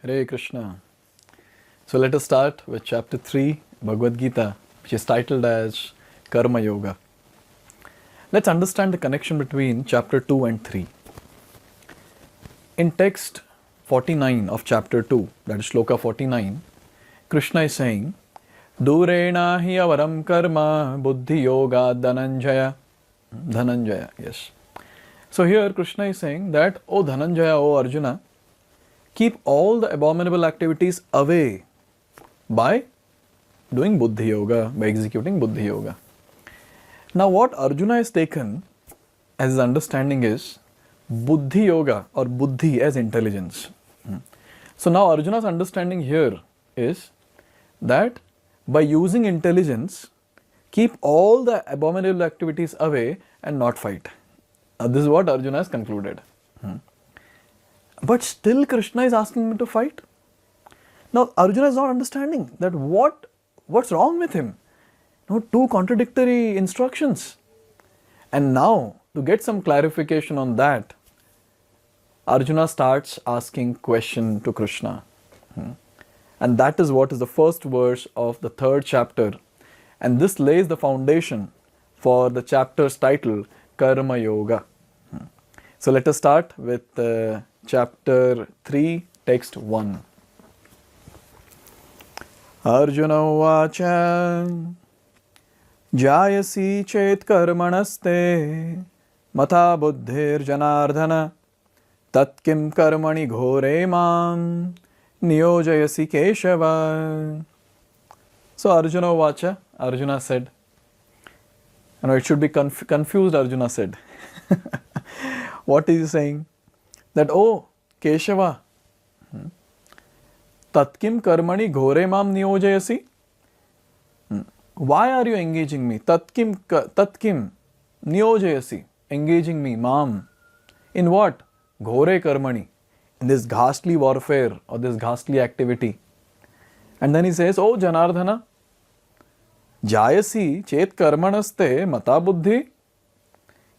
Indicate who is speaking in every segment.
Speaker 1: Hare Krishna. So let us start with chapter 3, Bhagavad Gita, which is titled as Karma Yoga. Let's understand the connection between chapter 2 and 3. In text 49 of chapter 2, that is Śloka 49, Krishna is saying, Durena hi avaram karma buddhi yoga dhananjaya. Dhananjaya, yes. So here Krishna is saying that, O Dhananjaya, O Arjuna, keep all the abominable activities away by doing buddhi yoga, by executing buddhi yoga. Now what Arjuna has taken as his understanding is buddhi yoga or buddhi as intelligence. So now Arjuna's understanding here is that by using intelligence, keep all the abominable activities away and not fight. This is what Arjuna has concluded. But still Krishna is asking me to fight. Now Arjuna is not understanding that what's wrong with him. No, two contradictory instructions. And now to get some clarification on that, Arjuna starts asking question to Krishna. And that is what is the first verse of the 3rd chapter. And this lays the foundation for the chapter's title, Karma Yoga. So let us start with chapter 3, text 1. Arjuna vacha jayasi chet karmanaste matha buddhir janardhana tat kim karmani ghore mam niyojayasi keshava. So Arjuna vacha, Arjuna said, it should be confused, Arjuna said. What is he saying? That, oh, Keshava, Tatkim karmani ghore mam niyojayasi? Why are you engaging me? Tatkim niyojayasi, engaging me, mam. In what? Ghore karmani, in this ghastly warfare or this ghastly activity. And then he says, oh Janardhana, jayasi chet karmanaste mata buddhi.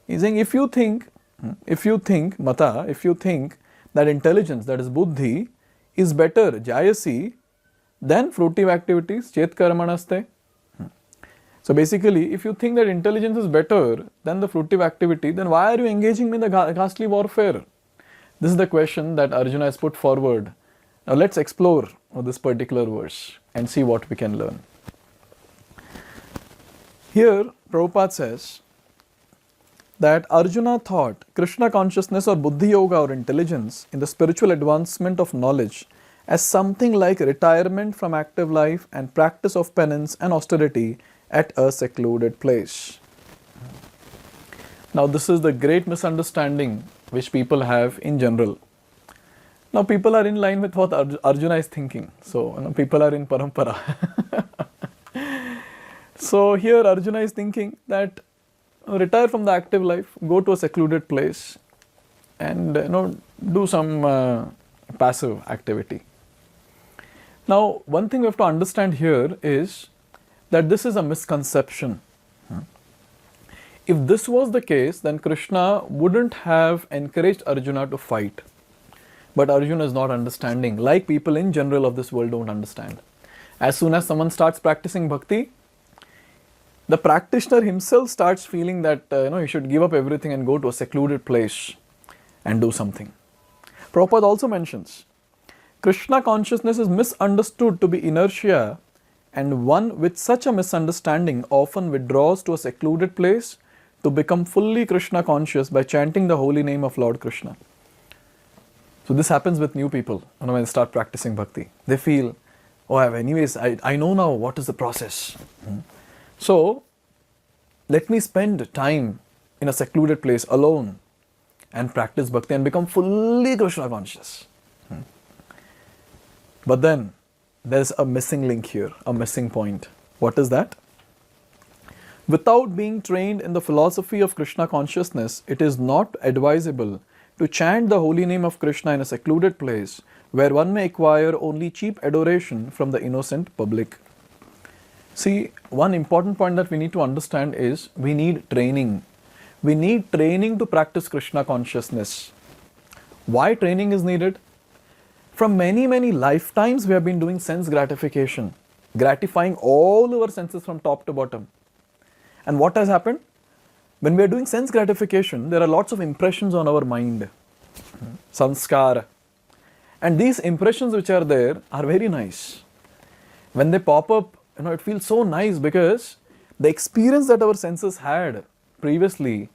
Speaker 1: He's saying, if you think that intelligence, that is buddhi, is better, jayasi, than fruitive activities, chet karmanaste. So basically, if you think that intelligence is better than the fruitive activity, then why are you engaging me in the ghastly warfare? This is the question that Arjuna has put forward. Now let's explore this particular verse and see what we can learn. Here, Prabhupada says that Arjuna thought Krishna consciousness or buddhi yoga or intelligence in the spiritual advancement of knowledge as something like retirement from active life and practice of penance and austerity at a secluded place. Now this is the great misunderstanding which people have in general. Now people are in line with what Arjuna is thinking. So people are in parampara. So here Arjuna is thinking that retire from the active life, go to a secluded place and do some passive activity. Now one thing we have to understand here is that this is a misconception. If this was the case, then Krishna wouldn't have encouraged Arjuna to fight. But Arjuna is not understanding, like people in general of this world don't understand. As soon as someone starts practicing bhakti, the practitioner himself starts feeling that he should give up everything and go to a secluded place and do something. Prabhupada also mentions, Krishna consciousness is misunderstood to be inertia, and one with such a misunderstanding often withdraws to a secluded place to become fully Krishna conscious by chanting the holy name of Lord Krishna. So this happens with new people when they start practicing bhakti. They feel, I know now what is the process. So let me spend time in a secluded place alone and practice bhakti and become fully Krishna conscious. But then there's a missing link here, a missing point. What is that? Without being trained in the philosophy of Krishna consciousness, it is not advisable to chant the holy name of Krishna in a secluded place where one may acquire only cheap adoration from the innocent public. See, one important point that we need to understand is we need training. We need training to practice Krishna consciousness. Why training is needed? From many lifetimes we have been doing sense gratification, gratifying all our senses from top to bottom. And what has happened? When we are doing sense gratification, there are lots of impressions on our mind, samskara. And these impressions which are there are very nice. When they pop up, it feels so nice because the experience that our senses had previously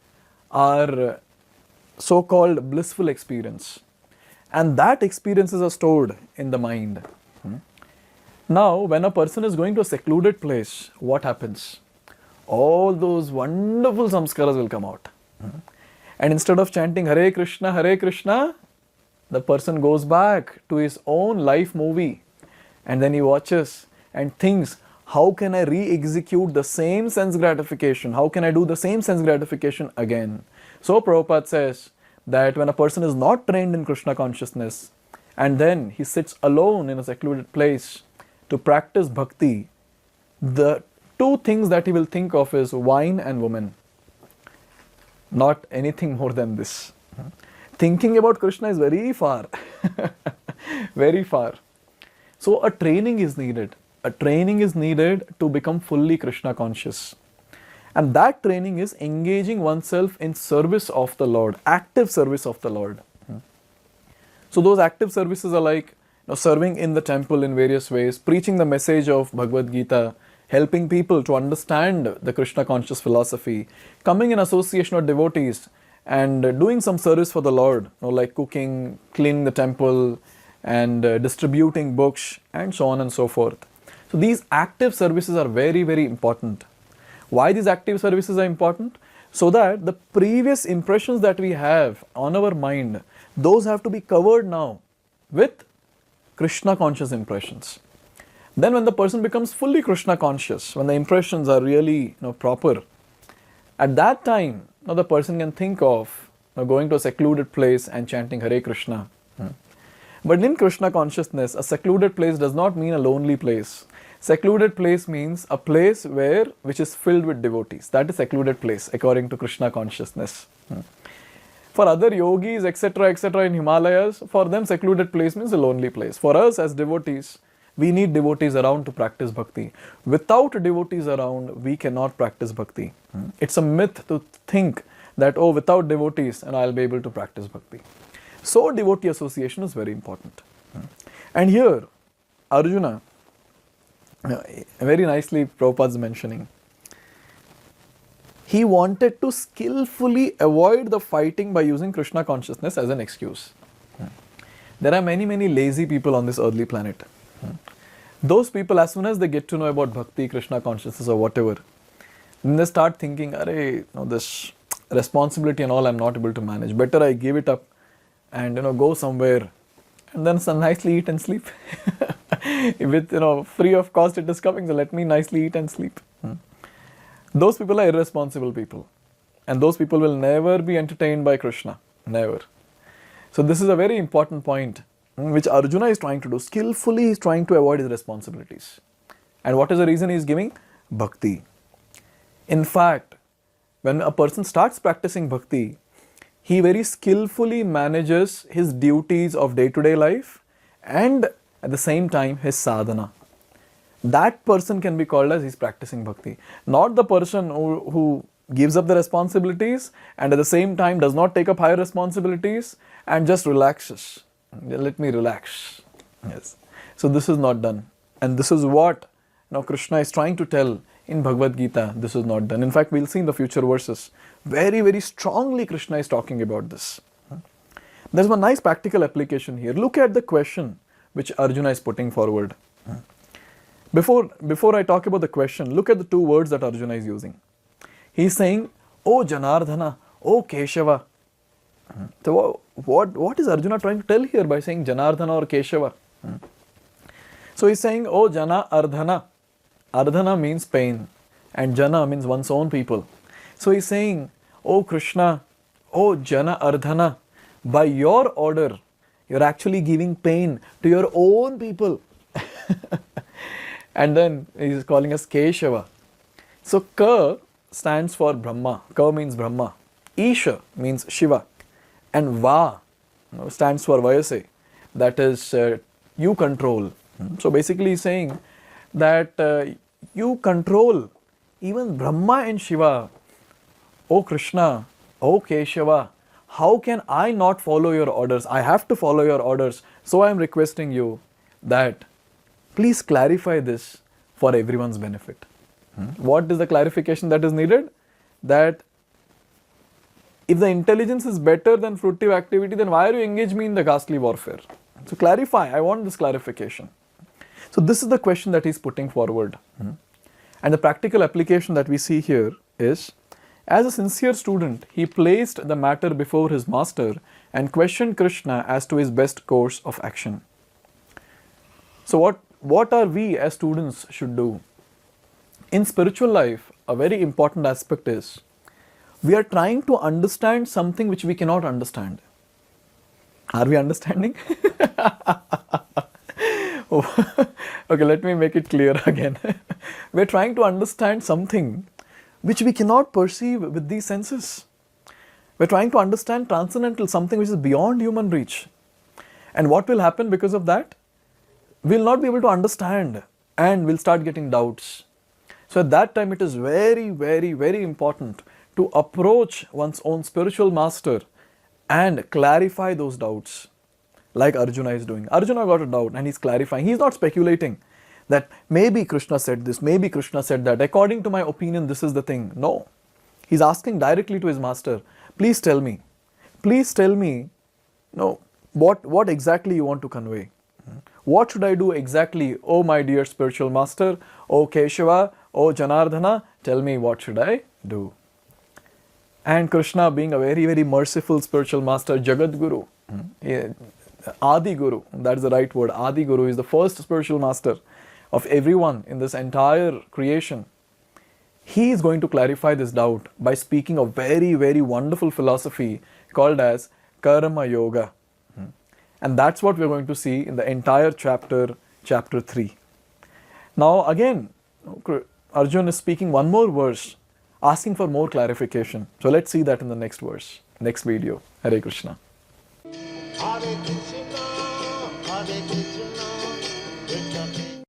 Speaker 1: are so-called blissful experience. And that experiences are stored in the mind. Now, when a person is going to a secluded place, what happens? All those wonderful samskaras will come out. And instead of chanting Hare Krishna, the person goes back to his own life movie. And then he watches and thinks, how can I re-execute the same sense gratification? How can I do the same sense gratification again? So Prabhupada says that when a person is not trained in Krishna consciousness and then he sits alone in a secluded place to practice bhakti, the two things that he will think of is wine and woman. Not anything more than this. Thinking about Krishna is very far. Very far. So a training is needed. A training is needed to become fully Krishna conscious. And that training is engaging oneself in service of the Lord, active service of the Lord. So those active services are like serving in the temple in various ways, preaching the message of Bhagavad Gita, helping people to understand the Krishna conscious philosophy, coming in association with devotees and doing some service for the Lord, like cooking, cleaning the temple and distributing books and so on and so forth. So these active services are very, very important. Why these active services are important? So that the previous impressions that we have on our mind, those have to be covered now with Krishna conscious impressions. Then when the person becomes fully Krishna conscious, when the impressions are really proper, at that time the person can think of going to a secluded place and chanting Hare Krishna. But in Krishna consciousness, a secluded place does not mean a lonely place. Secluded place means a place which is filled with devotees. That is secluded place according to Krishna consciousness. For other yogis, etc., in Himalayas, for them secluded place means a lonely place. For us as devotees, we need devotees around to practice bhakti. Without devotees around, we cannot practice bhakti. It's a myth to think that, without devotees, and I'll be able to practice bhakti. So devotee association is very important. And here, Arjuna, very nicely Prabhupada is mentioning, he wanted to skillfully avoid the fighting by using Krishna consciousness as an excuse. There are many lazy people on this earthly planet. Those people, as soon as they get to know about bhakti, Krishna consciousness or whatever, then they start thinking, this responsibility and all I'm not able to manage. Better I give it up and go somewhere and then nicely eat and sleep. With free of cost it is coming, so let me nicely eat and sleep. Those people are irresponsible people, and those people will never be entertained by Krishna, never. So this is a very important point which Arjuna is trying to do. Skillfully he is trying to avoid his responsibilities. And what is the reason he is giving? Bhakti. In fact, when a person starts practicing bhakti, he very skillfully manages his duties of day-to-day life and at the same time his sadhana. That person can be called as he's practicing bhakti. Not the person who gives up the responsibilities and at the same time does not take up higher responsibilities and just relaxes. Let me relax. Yes. So this is not done. And this is what Krishna is trying to tell in Bhagavad Gita. This is not done. In fact, we'll see in the future verses. Very strongly Krishna is talking about this. There's one nice practical application here. Look at the question which Arjuna is putting forward. Before I talk about the question, look at the two words that Arjuna is using. He's saying, "Oh Janardhana, oh Keshava." So what is Arjuna trying to tell here by saying Janardhana or Keshava? So he's saying, "Oh Jana Ardhana." Ardhana means pain and Jana means one's own people. So he's saying, "Oh Krishna, oh Jana Ardhana, by your order, you're actually giving pain to your own people." And then he's calling us Keshava. So Ka stands for Brahma. Ka means Brahma. Isha means Shiva. And Va stands for Vayase. that is you control. So basically he's saying that you control even Brahma and Shiva. Oh Krishna, oh Keshava, how can I not follow your orders? I have to follow your orders. So I am requesting you that please clarify this for everyone's benefit. What is the clarification that is needed? That if the intelligence is better than fruitive activity, then why are you engage me in the ghastly warfare? So clarify, I want this clarification. So this is the question that he's putting forward. And the practical application that we see here is, as a sincere student, he placed the matter before his master and questioned Krishna as to his best course of action. So what are we as students should do? In spiritual life, a very important aspect is, we are trying to understand something which we cannot understand. Are we understanding? Okay, let me make it clear again. We're trying to understand something which we cannot perceive with these senses. We're trying to understand transcendental, something which is beyond human reach. And what will happen because of that? We'll not be able to understand and we'll start getting doubts. So at that time it is very, very, very important to approach one's own spiritual master and clarify those doubts, like Arjuna is doing. Arjuna got a doubt and he's clarifying. He's not speculating that maybe Krishna said this, maybe Krishna said that. According to my opinion, this is the thing. No. He's asking directly to his master, please tell me. Please tell me, what exactly you want to convey. What should I do exactly, oh my dear spiritual master, oh Keshava, oh Janardhana, tell me what should I do. And Krishna, being a very, very merciful spiritual master, Jagat Guru, Adi Guru, that is the right word, Adi Guru is the first spiritual master of everyone in this entire creation. He is going to clarify this doubt by speaking of very, very wonderful philosophy called as Karma Yoga. And that's what we're going to see in the entire chapter 3. Now again, Arjuna is speaking one more verse, asking for more clarification. So let's see that in the next verse, next video. Hare Krishna.
Speaker 2: Hare Krishna, Hare Krishna.